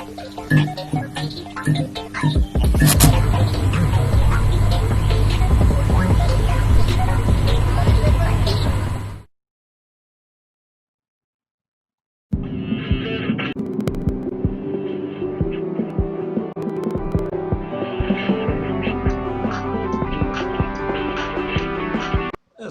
The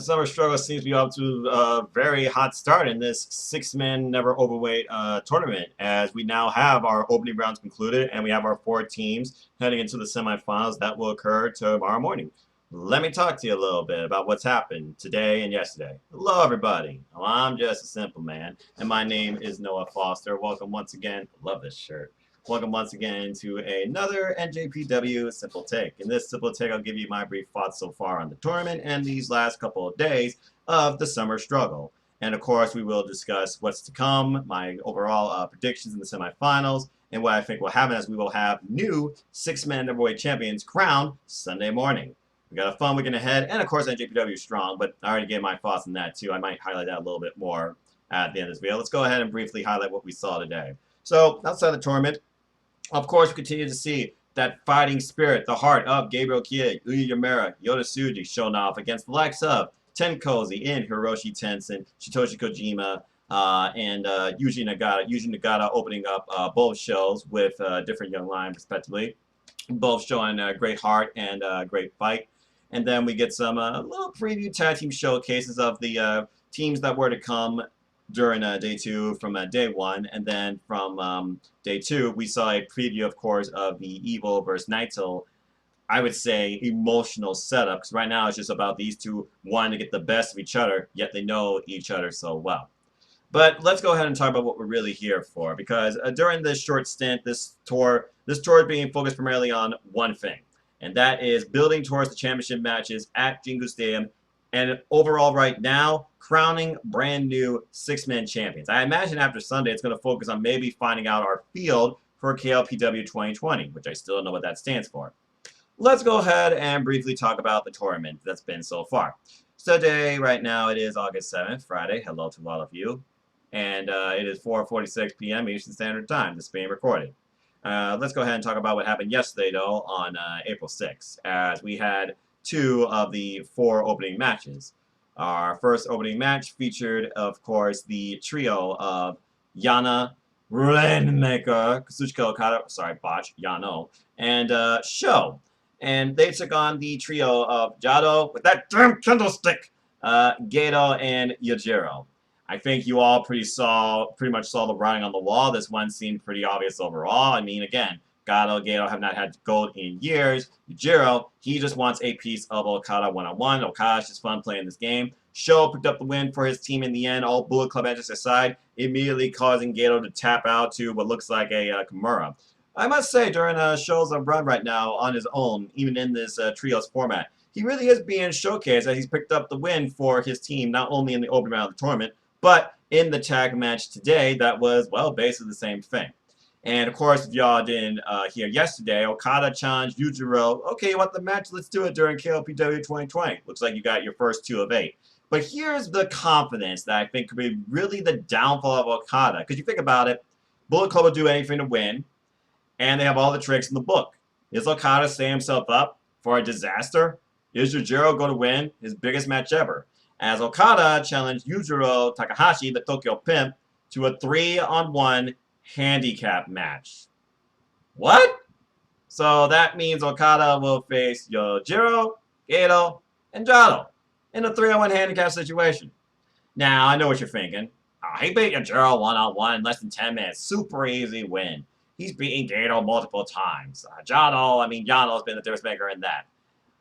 Summer Struggle seems to be off to a very hot start in this six-man never overweight tournament, as we now have our opening rounds concluded and we have our 4 teams heading into the semifinals that will occur tomorrow morning. Let me talk to you a little bit about what's happened today and yesterday. Hello, everybody. Well, I'm just a simple man, and my name is Noah Foster. Welcome once again. Love this shirt. Welcome once again to another NJPW Simple Take. In this Simple Take, I'll give you my brief thoughts so far on the tournament and these last couple of days of the Summer Struggle. And of course, we will discuss what's to come, my overall predictions in the semifinals, and what I think will happen as we will have new 6-man Neverweight champions crowned Sunday morning. We got a fun weekend ahead, and of course, NJPW is strong, but I already gave my thoughts on that too. I might highlight that a little bit more at the end of this video. Let's go ahead and briefly highlight what we saw today. So, outside the tournament, of course, we continue to see that fighting spirit, the heart of Gabriel Kidd, Yuya Yamura, Yota Tsuji showing off against the likes of Tenkozy in Hiroshi Tenzin, Satoshi Kojima, and Yuji Nagata. Yuji Nagata opening up both shows with different young lions, respectively. Both showing great heart and great fight. And then we get some little preview tag team showcases of the teams that were to come during day 2 from day 1, and then from day 2 we saw a preview, of course, of the Evil versus Naito, I would say, emotional setup, because right now it's just about these two wanting to get the best of each other, yet they know each other so well. But let's go ahead and talk about what we're really here for, because during this short stint, this tour is being focused primarily on one thing, and that is building towards the championship matches at Jingu Stadium. And overall, right now, crowning brand new 6-man champions. I imagine after Sunday, it's going to focus on maybe finding out our field for KLPW 2020, which I still don't know what that stands for. Let's go ahead and briefly talk about the tournament that's been so far. So today, right now, it is August 7th, Friday. Hello to all of you. And it is 4:46 p.m. Eastern Standard Time. This is being recorded. Let's go ahead and talk about what happened yesterday, though, on April 6th, as we had 2 of the 4 opening matches. Our first opening match featured, of course, the trio of Yana, Rainmaker, Kazuchika Okada, sorry, botch, Yano, and Sho. And they took on the trio of Jado with that damn candlestick, Gato, and Yujiro. I think you all pretty much saw the writing on the wall. This one seemed pretty obvious overall. I mean, again, Gato have not had gold in years. Yujiro, he just wants a piece of Okada one-on-one. Okada's just fun playing this game. Sho picked up the win for his team in the end, all Bullet Club entrants aside, immediately causing Gato to tap out to what looks like a Kimura. I must say, during Sho's run right now on his own, even in this trios format, he really is being showcased as he's picked up the win for his team, not only in the opening round of the tournament, but in the tag match today that was, well, basically the same thing. And of course, if y'all didn't hear yesterday, Okada challenged Yujiro. Okay, you want the match? Let's do it during KLPW 2020. Looks like you got your first 2 of 8. But here's the confidence that I think could be really the downfall of Okada. Because you think about it, Bullet Club will do anything to win, and they have all the tricks in the book. Is Okada setting himself up for a disaster? Is Yujiro going to win his biggest match ever? As Okada challenged Yujiro Takahashi, the Tokyo Pimp, to a 3-on-1 handicap match. What? So that means Okada will face Yujiro, Gato, and Jado in a 3-on-1 handicap situation. Now, I know what you're thinking. Oh, he beat Yujiro one-on-one in less than 10 minutes. Super easy win. He's beaten Gato multiple times. Yano's been the difference maker in that.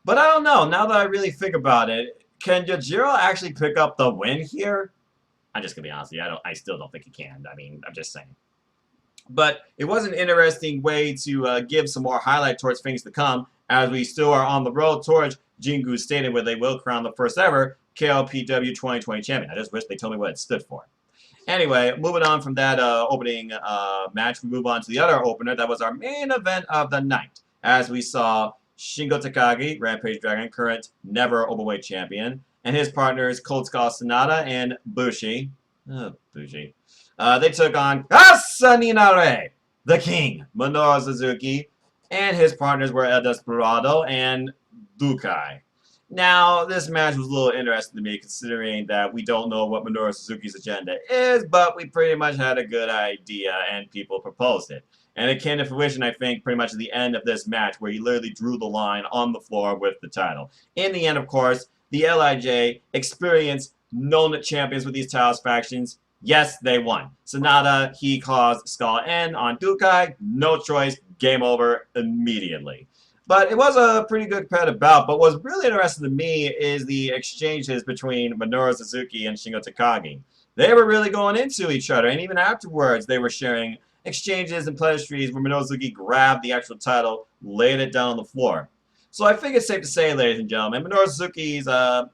But I don't know. Now that I really think about it, can Yujiro actually pick up the win here? I'm just going to be honest with you. I still don't think he can. I mean, I'm just saying. But it was an interesting way to give some more highlight towards things to come, as we still are on the road towards Jingu Stadium, where they will crown the first ever KLPW 2020 champion. I just wish they told me what it stood for. Anyway, moving on from that opening match, we move on to the other opener. That was our main event of the night, as we saw Shingo Takagi, Rampage Dragon, current never overweight champion, and his partners Cold Skull Sonata and Bushi. Bushi. They took on Asaninare, the King, Minoru Suzuki, and his partners were El Desperado and Dukai. Now, this match was a little interesting to me considering that we don't know what Minoru Suzuki's agenda is, but we pretty much had a good idea and people proposed it. And it came to fruition, I think, pretty much at the end of this match where he literally drew the line on the floor with the title. In the end, of course, the LIJ, experienced, known champions with these titles factions, yes, they won. Sonata, he caused Skull N on Dukai, no choice, game over immediately. But it was a pretty good competitive bout. But what's really interesting to me is the exchanges between Minoru Suzuki and Shingo Takagi. They were really going into each other, and even afterwards, they were sharing exchanges and pleasantries where Minoru Suzuki grabbed the actual title, laid it down on the floor. So I think it's safe to say, ladies and gentlemen, Minoru Suzuki's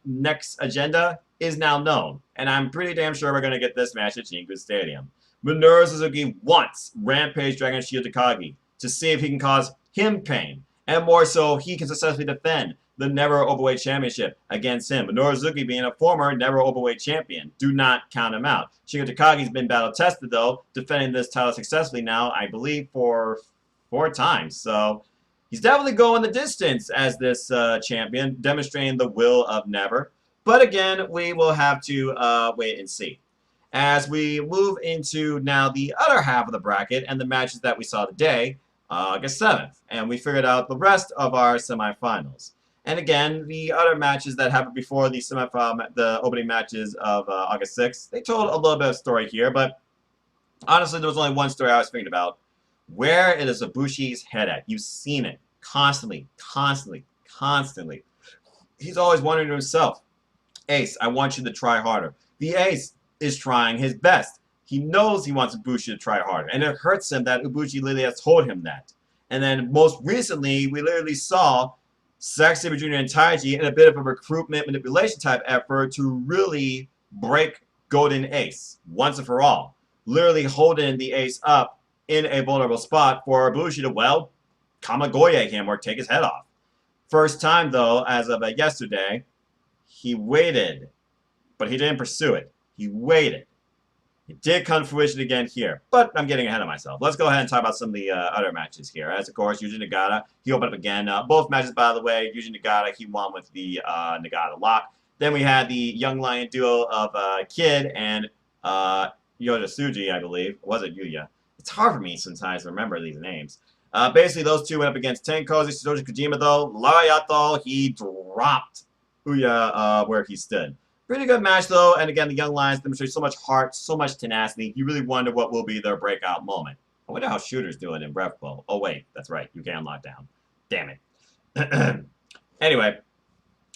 next agenda is now known, and I'm pretty damn sure we're going to get this match at Jingu Stadium. Minoru Suzuki wants Rampage Dragon Shield Takagi to see if he can cause him pain. And more so, he can successfully defend the Never Overweight Championship against him. Minoru Suzuki being a former Never Overweight Champion. Do not count him out. Shingo Takagi's been battle-tested, though, defending this title successfully now, I believe, for 4 times. So he's definitely going the distance as this champion, demonstrating the will of Never. But again, we will have to wait and see. As we move into now the other half of the bracket and the matches that we saw today, August 7th, and we figured out the rest of our semifinals. And again, the other matches that happened before the the opening matches of August 6th, they told a little bit of story here, but honestly, there was only one story I was thinking about. Where is Ibushi's head at? You've seen it constantly, constantly, constantly. He's always wondering to himself, Ace, I want you to try harder. The Ace is trying his best. He knows he wants Ibushi to try harder, and it hurts him that Ibushi literally has told him that. And then most recently, we literally saw Zack Sabre Jr. and Taiji in a bit of a recruitment manipulation type effort to really break Golden Ace once and for all. Literally holding the Ace up in a vulnerable spot for Ibushi to, well, Kamagoye him or take his head off. First time, though, as of yesterday, he waited, but he didn't pursue it. He waited. It did come to fruition again here, but I'm getting ahead of myself. Let's go ahead and talk about some of the other matches here. As, of course, Yuji Nagata, he opened up again. Both matches, by the way, Yuji Nagata, he won with the Nagata lock. Then we had the Young Lion duo of Kid and Yoda Tsuji, I believe. Was it Yuya? It's hard for me sometimes to remember these names. Basically, those two went up against Tenkoji Satoshi Kojima, though. Larayato, he dropped Uya where he stood. Pretty good match, though, and again, the Young Lions demonstrate so much heart, so much tenacity. You really wonder what will be their breakout moment. I wonder how Shooter's doing in Breath Bowl. Oh, wait, that's right. You can lock down. Damn it. Anyway,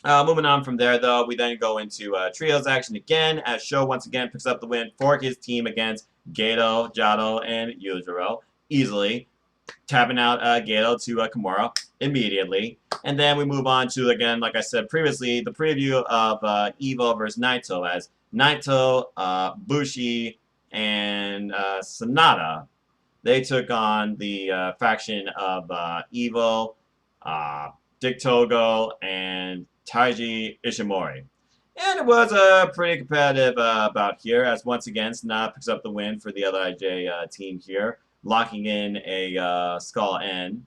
moving on from there, though, we then go into trios action again, as Sho once again picks up the win for his team against Gato, Jado, and Yujiro. Easily. Tapping out Gato to Kimura immediately. And then we move on to, again, like I said previously, the preview of Evo versus Naito, as Naito, Bushi, and Sonata, they took on the faction of Evo, Dick Togo, and Taiji Ishimori. And it was a pretty competitive bout here, as once again, Sonata picks up the win for the LIJ team here, locking in a Skull N.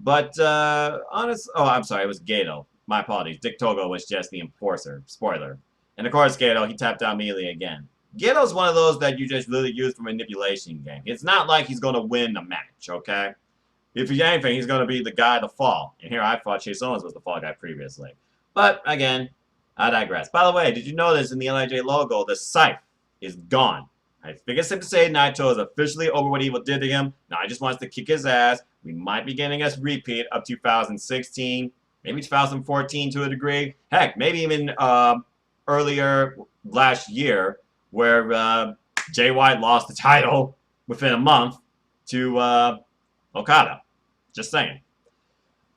But, oh, I'm sorry, it was Gato. My apologies. Dick Togo was just the enforcer. Spoiler. And, of course, Gato, he tapped out immediately again. Gato's one of those that you just literally use for manipulation game. It's not like he's going to win the match, okay? If he's anything, he's going to be the guy to fall. And here I thought Chase Owens was the fall guy previously. But, again, I digress. By the way, did you notice in the LIJ logo, the scythe is gone? I think it's safe to say Naito is officially over what Evil did to him. Now, he just wants to kick his ass. We might be getting a repeat of 2016, maybe 2014 to a degree. Heck, maybe even earlier last year, where Jay White lost the title within a month to Okada. Just saying.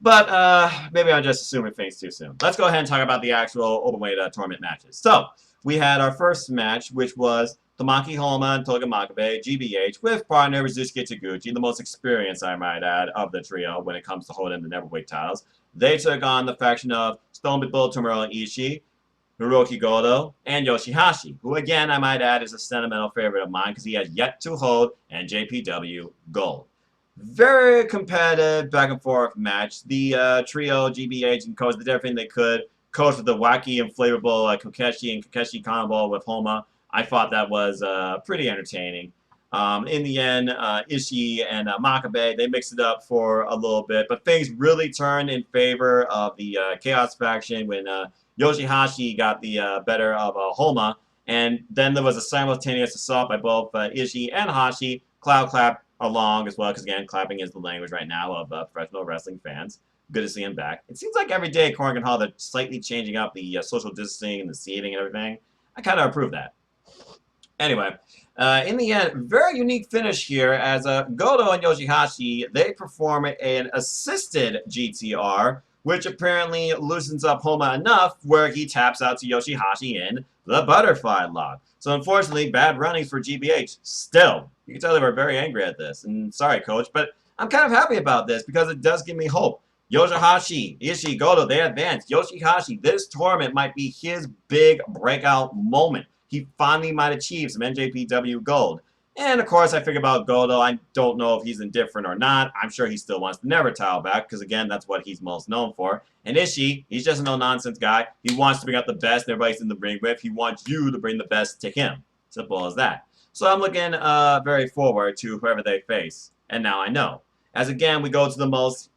But maybe I'm just assuming things too soon. Let's go ahead and talk about the actual openweight tournament matches. So, we had our first match, which was Tamaki Homa and Toga Makabe, GBH, with partner Rizuki Taguchi, the most experienced, I might add, of the trio when it comes to holding the Neverweight titles. They took on the faction of Stone Bull Tomohiro Ishii, Hiroki Goto, and Yoshihashi, who again, I might add, is a sentimental favorite of mine because he has yet to hold NJPW Gold. Very competitive back and forth match. The trio, GBH and Coach, did everything they could. Coach with the wacky inflatable Kokeshi and Kokeshi combo with Homa. I thought that was pretty entertaining. In the end, Ishii and Makabe, they mixed it up for a little bit, but things really turned in favor of the Chaos faction when Yoshihashi got the better of Homa, and then there was a simultaneous assault by both Ishii and Hashi. Cloud clap along as well, because again, clapping is the language right now of professional wrestling fans. Good to see him back. It seems like every day at Corrigan Hall, they're slightly changing up the social distancing and the seating and everything. I kind of approve that. Anyway, in the end, very unique finish here as Goto and Yoshihashi, they perform an assisted GTR, which apparently loosens up Homa enough where he taps out to Yoshihashi in the butterfly lock. So unfortunately, bad runnings for GBH. Still, you can tell they were very angry at this. And sorry, coach, but I'm kind of happy about this because it does give me hope. Yoshihashi, Ishii, Goto, they advance. Yoshihashi, this tournament might be his big breakout moment. He finally might achieve some NJPW gold. And of course, I figure about Goto. I don't know if he's indifferent or not. I'm sure he still wants the Never title back because, again, that's what he's most known for. And Ishii, he's just a no-nonsense guy. He wants to bring out the best everybody's in the ring with. He wants you to bring the best to him. Simple as that. So I'm looking very forward to whoever they face. And now I know. As, again, we go to the most,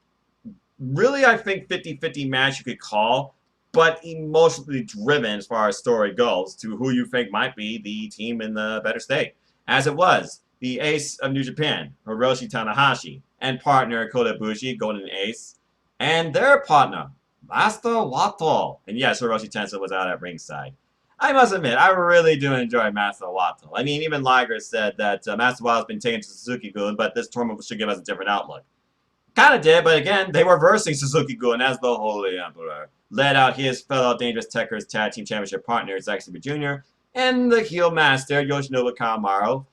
really, I think, 50-50 match you could call, but emotionally driven as far as story goes to who you think might be the team in the better state. As it was, the ace of New Japan, Hiroshi Tanahashi, and partner Kota Ibushi, Golden Ace, and their partner, Master Wato. And yes, Hiroshi Tensei was out at ringside. I must admit, I really do enjoy Master Wato. I mean, even Liger said that Master Wato has been taken to Suzuki-gun, but this tournament should give us a different outlook. Kind of did, but again, they were versing Suzuki-gun as the Holy Emperor. Led out his fellow Dangerous Techers Tag Team Championship partner, Zack Sabre Jr., and the heel master, Yoshinobu Kanemaru,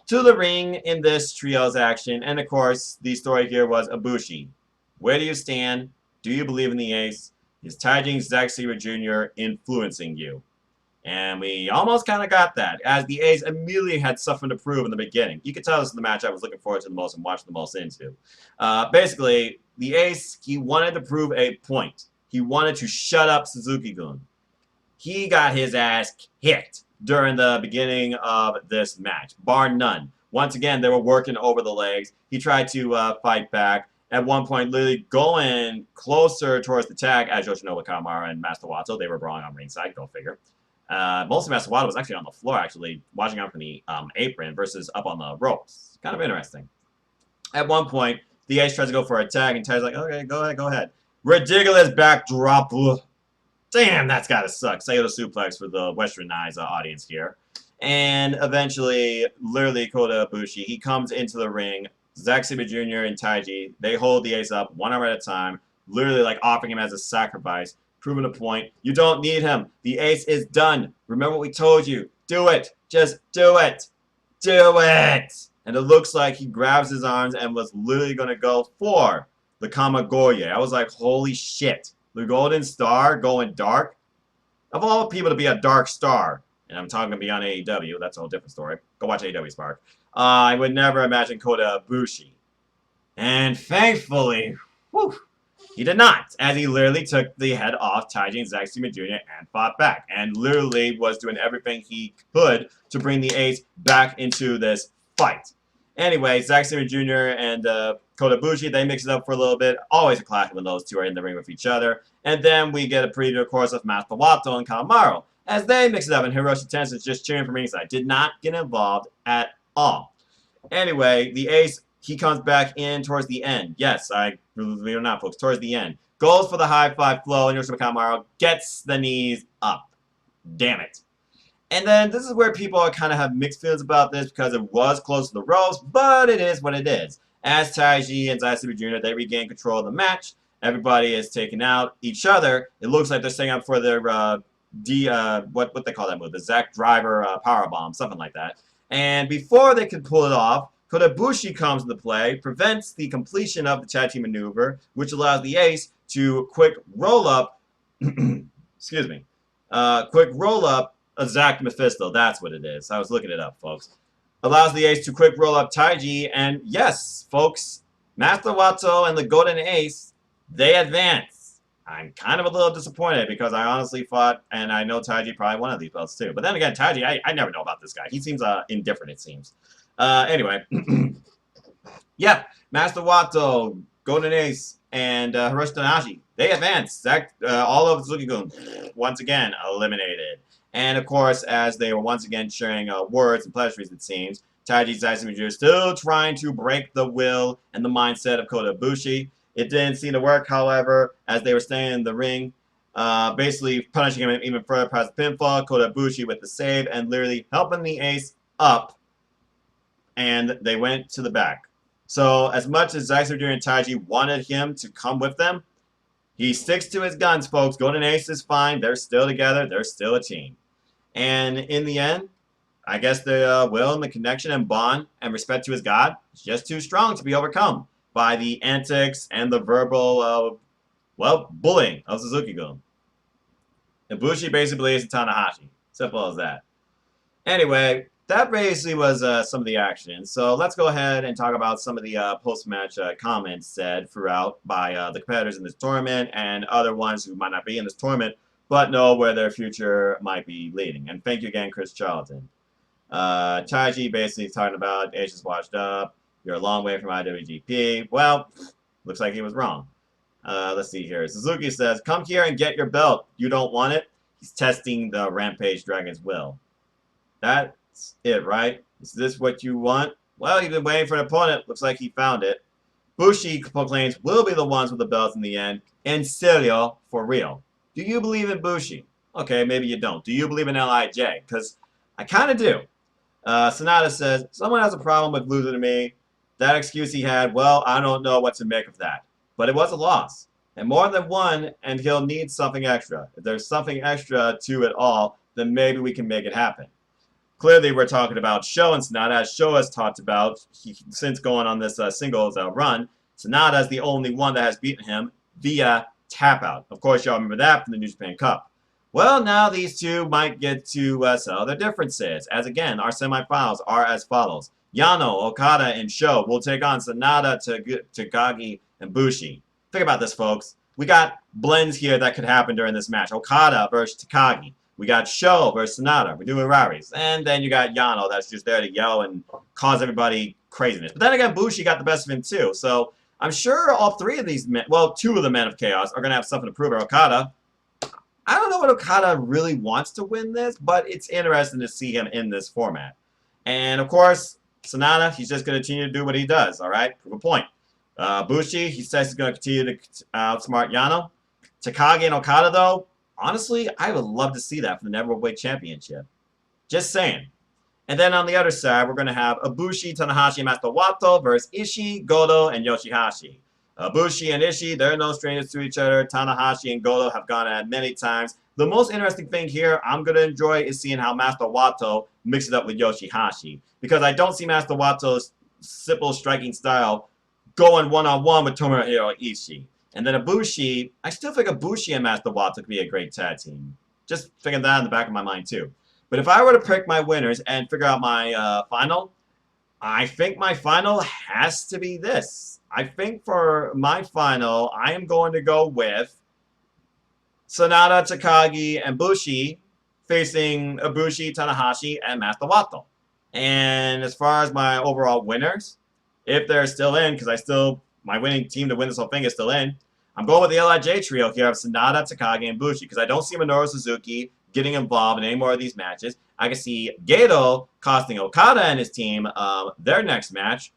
to the ring in this trio's action. And of course, the story here was Ibushi. Where do you stand? Do you believe in the ace? Is Taijin Zack Sabre Jr. influencing you? And we almost kind of got that, as the ace immediately had something to prove in the beginning. You could tell this is the match I was looking forward to the most and watching the most into. Basically, the ace, he wanted to prove a point. He wanted to shut up Suzuki-gun. He got his ass kicked during the beginning of this match, bar none. Once again, they were working over the legs. He tried to fight back. At one point, literally going closer towards the tag as Yoshinobu Kanemaru and Master Wato. They were brawling on ringside, go figure. Most of Master Wato was actually on the floor, actually, watching out from the apron versus up on the ropes. Kind of interesting. At one point, the ace tries to go for a tag, and Tag's like, okay, go ahead. Ridiculous backdrop. Damn, that's gotta suck. Sato suplex for the westernized audience here. And eventually, literally, Kota Ibushi, he comes into the ring. Zack Sabre Jr. and Taiji, they hold the ace up one arm at a time, literally like offering him as a sacrifice, proving a point. You don't need him. The ace is done. Remember what we told you. Do it. Just do it. Do it. And it looks like he grabs his arms and was literally going to go for the Kamagoye. I was like, holy shit. The Golden Star going dark? Of all people to be a dark star, and I'm talking beyond AEW, that's a whole different story. Go watch AEW Spark. I would never imagine Kota Ibushi. And thankfully, whew, he did not, as he literally took the head off Taiji and Zack Sabre Jr. and fought back, and literally was doing everything he could to bring the ace back into this fight. Anyway, Zack Sabre Jr. and Kota Ibushi, they mix it up for a little bit. Always a classic when those two are in the ring with each other. And then we get a preview, of course, of Master Wato and Kanemaru, as they mix it up, and Hiroshi Tensei is just cheering from ringside. Did not get involved at all. Anyway, the ace, he comes back in towards the end. Yes, I believe it or not, folks, towards the end. Goes for the high five flow, and Yoshinobu Kanemaru gets the knees up. Damn it. And then this is where people kind of have mixed feelings about this because it was close to the ropes, but it is what it is. As Taiji and Zack Sabre Jr., they regain control of the match. Everybody is taking out each other. It looks like they're setting up for their what they call that move, the Zack Driver powerbomb, something like that. And before they can pull it off, Kota Ibushi comes into play, prevents the completion of the tag team maneuver, which allows the ace to quick roll up, excuse me, quick roll up a Zack Mephisto. That's what it is. I was looking it up, folks. Allows the ace to quick roll up Taiji, and yes, folks, Master Wato and the Golden Ace, they advance. I'm kind of a little disappointed because I honestly thought, and I know Taiji probably wanted these belts too. But then again, Taiji, I never know about this guy. He seems indifferent, it seems. Anyway, yeah, Master Wato, Golden Ace, and Hiroshi Tanahashi, they advance. All of Suzuki-gun, once again, eliminated. And of course, as they were once again sharing words and pleasantries, it seems, Taiji Saisumiju still trying to break the will and the mindset of Kota Ibushi. It didn't seem to work, however, as they were staying in the ring, basically punishing him even further past the pinfall. Kota Ibushi with the save and literally helping the Ace up, and they went to the back. So as much as Zaisumiju and Taiji wanted him to come with them, he sticks to his guns, folks. Golden Ace is fine. They're still together. They're still a team. And in the end, I guess the will and the connection and bond and respect to his God is just too strong to be overcome by the antics and the verbal, bullying of Suzuki-gun. Ibushi basically believes in Tanahashi. Simple as that. Anyway, that basically was some of the action. So let's go ahead and talk about some of the post-match comments said throughout by the competitors in this tournament and other ones who might not be in this tournament but know where their future might be leading. And thank you again, Chris Charlton. Taiji basically talking about Asia's washed up. You're a long way from IWGP. Well, looks like he was wrong. Let's see here. Suzuki says, come here and get your belt. You don't want it? He's testing the Rampage Dragon's will. That's it, right? Is this what you want? Well, you've been waiting for an opponent. Looks like he found it. Bushi proclaims we'll be the ones with the belts in the end. En serio, for real. Do you believe in Bushi? Okay, maybe you don't. Do you believe in LIJ? Because I kind of do. Sonata says, someone has a problem with losing to me. That excuse he had, well, I don't know what to make of that. But it was a loss. And more than one, and he'll need something extra. If there's something extra to it all, then maybe we can make it happen. Clearly, we're talking about Sho and Sonata, as Sho has talked about since going on this singles run. Sonata is the only one that has beaten him via tap out. Of course, y'all remember that from the New Japan Cup. Well, now these two might get to settle their differences, as again, our semifinals are as follows. Yano, Okada, and Sho will take on Sonata, Takagi, and Bushi. Think about this, folks. We got blends here that could happen during this match. Okada versus Takagi. We got Sho versus Sonata. We're doing Raris. And then you got Yano that's just there to yell and cause everybody craziness. But then again, Bushi got the best of him too. So I'm sure all three of these men, well, two of the Men of Chaos are going to have something to prove. Okada, I don't know what Okada really wants to win this, but it's interesting to see him in this format. And of course, Sonata, he's just going to continue to do what he does, all right? Prove a point. Bushi, he says he's going to continue to outsmart Yano. Takagi and Okada, though, honestly, I would love to see that for the Neverweight Championship. Just saying. And then on the other side, we're going to have Ibushi, Tanahashi, and Master Wato versus Ishii, Goto, and Yoshihashi. Ibushi and Ishii, they're no strangers to each other. Tanahashi and Goto have gone at it many times. The most interesting thing here I'm going to enjoy is seeing how Master Wato mixes it up with Yoshihashi. Because I don't see Master Wato's simple striking style going one-on-one with Tomohiro Ishii. And then Ibushi, I still think Ibushi and Master Wato could be a great tag team. Just thinking that in the back of my mind too. But if I were to pick my winners and figure out my final, I think my final has to be this. I think for my final, I am going to go with Sonata, Takagi, and Bushi facing Ibushi, Tanahashi, and Master Wato. And as far as my overall winners, if they're still in, because my winning team to win this whole thing is still in, I'm going with the LIJ trio here of Sonata, Takagi, and Bushi, because I don't see Minoru Suzuki getting involved in any more of these matches. I can see Gedo costing Okada and his team their next match,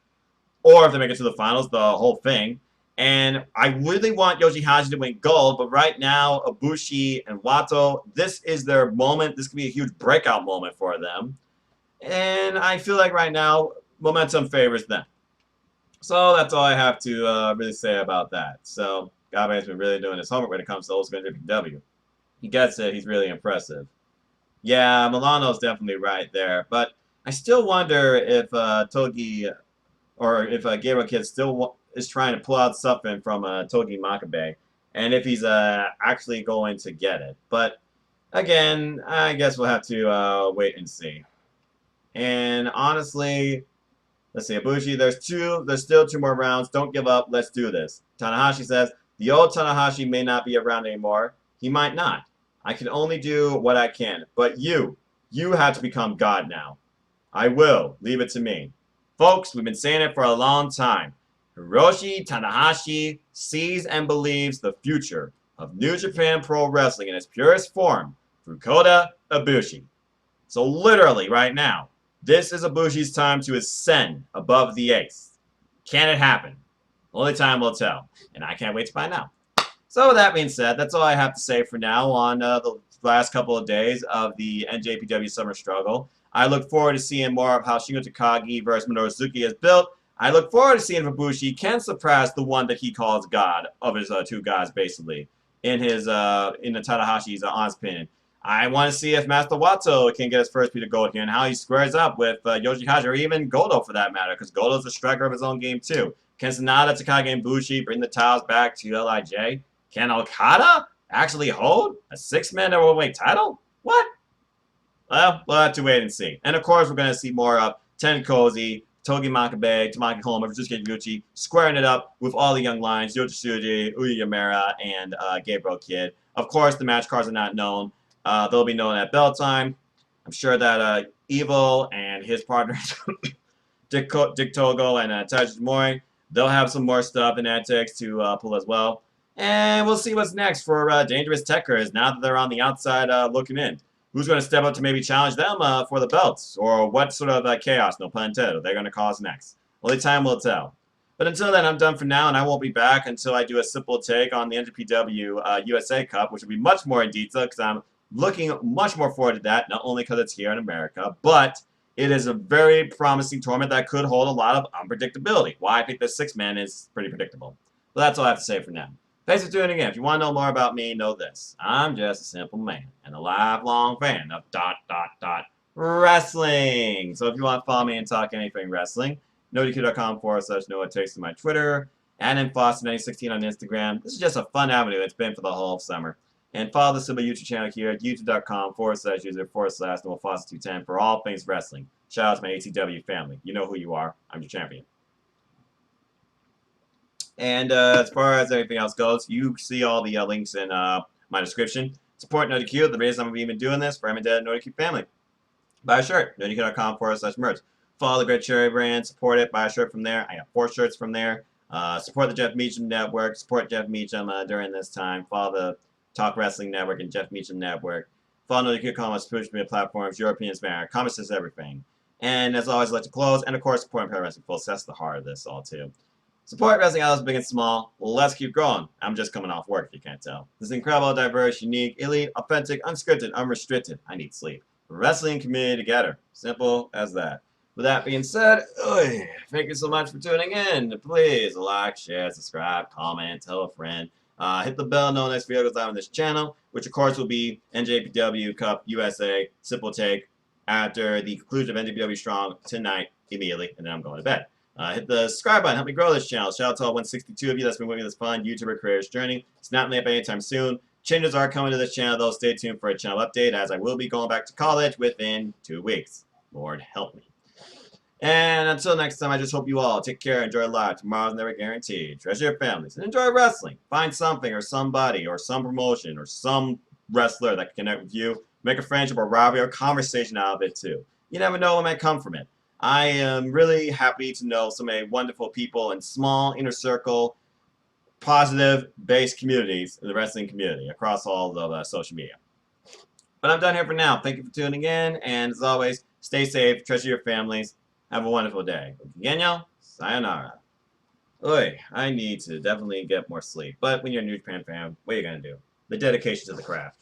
or if they make it to the finals, the whole thing. And I really want Yoshihashi to win gold, but right now, Ibushi and Wato, this is their moment. This could be a huge breakout moment for them. And I feel like right now, momentum favors them. So that's all I have to really say about that. So Gabe's been really doing his homework when it comes to old school NJPW. He gets it. He's really impressive. Yeah, Milano's definitely right there. But I still wonder if Togi, or if Gabriel Kidd still is trying to pull out something from Togi Makabe, and if he's actually going to get it. But again, I guess we'll have to wait and see. And honestly, Let's see, Ibushi, there's still 2 more rounds. Don't give up. Let's do this. Tanahashi says, the old Tanahashi may not be around anymore. He might not. I can only do what I can. But you have to become God now. I will. Leave it to me. Folks, we've been saying it for a long time. Hiroshi Tanahashi sees and believes the future of New Japan Pro Wrestling in its purest form through Kota Ibushi. So literally right now, this is Ibushi's time to ascend above the ace. Can it happen? Only time will tell. And I can't wait to find out. So with that being said, that's all I have to say for now on the last couple of days of the NJPW Summer Struggle. I look forward to seeing more of how Shingo Takagi versus Minoru Suzuki is built. I look forward to seeing if Ibushi can surpass the one that he calls God of his 2 gods, basically, in his in the Tanahashi's honest opinion. I want to see if Master Wato can get his first beat of gold here and how he squares up with Yoshihashi or even Goto for that matter, because Goto's a striker of his own game too. Can Sanada, Takagi, and Bushi bring the titles back to LIJ? Can Okada actually hold a 6-man overweight title? What? Well, we'll have to wait and see. And of course, we're going to see more of Tenkozy, Togi Makabe, Tamaki Honma, Fujisuke Higuchi, squaring it up with all the young lions, Yota Tsuji, Uya Yamera, and Gabriel Kidd. Of course, the match cards are not known. They'll be known at bell time. I'm sure that Evil and his partners, Dick Togo and Taiji Mori, they'll have some more stuff and antics to pull as well. And we'll see what's next for Dangerous Techers now that they're on the outside looking in. Who's going to step up to maybe challenge them for the belts? Or what sort of chaos, no pun intended, are they going to cause next? Only time will tell. But until then, I'm done for now, and I won't be back until I do a simple take on the NJPW USA Cup, which will be much more in detail because I'm looking much more forward to that, not only because it's here in America, but it is a very promising tournament that could hold a lot of unpredictability. Why I think the 6-man is pretty predictable. But that's all I have to say for now. Thanks for tuning in. If you want to know more about me, know this. I'm just a simple man and a lifelong fan of ... wrestling. So if you want to follow me and talk anything wrestling, NoDQ.com/NoOuttakes to my Twitter, and in Foster916 on Instagram. This is just a fun avenue it's been for the whole summer. And follow the Simba YouTube channel here at youtube.com/user/NoFoster210 for all things wrestling. Shout out to my AEW family. You know who you are. I'm your champion. And as far as everything else goes, you see all the links in my description. Support NoDQ. The reason I'm even doing this for M and Dad NoDQ family. Buy a shirt. NoDQ.com/merch. Follow the Great Cherry brand. Support it. Buy a shirt from there. I got 4 shirts from there. Support the Jeff Meacham Network. Support Jeff Meacham during this time. Follow the Talk Wrestling Network and Jeff Meacham Network. Follow NoDQ.com on social media platforms. Europeans matter. Comments is everything. And as always, I'd like to close. And of course, support Empire Wrestling Full. That's the heart of this all too. Support wrestling outlets big and small. Well, let's keep growing. I'm just coming off work, if you can't tell. This is incredible, diverse, unique, elite, authentic, unscripted, unrestricted. I need sleep. Wrestling community together. Simple as that. With that being said, thank you so much for tuning in. Please like, share, subscribe, comment, tell a friend. Hit the bell, know next video goes live on this channel, which of course will be NJPW Cup USA Simple Take after the conclusion of NJPW Strong tonight immediately, and then I'm going to bed. Hit the subscribe button. Help me grow this channel. Shout out to all 162 of you that's been with me this fun YouTuber creator's journey. It's not late anytime soon. Changes are coming to this channel, though. Stay tuned for a channel update, as I will be going back to college within 2 weeks. Lord help me. And until next time, I just hope you all take care, enjoy life. Tomorrow's never guaranteed. Treasure your families and enjoy wrestling. Find something or somebody or some promotion or some wrestler that can connect with you. Make a friendship or rivalry or conversation out of it, too. You never know what might come from it. I am really happy to know so many wonderful people in small, inner circle, positive-based communities in the wrestling community across all of social media. But I'm done here for now. Thank you for tuning in, and as always, stay safe, treasure your families, have a wonderful day. Genyo, sayonara. I need to definitely get more sleep. But when you're a New Japan fan, what are you going to do? The dedication to the craft.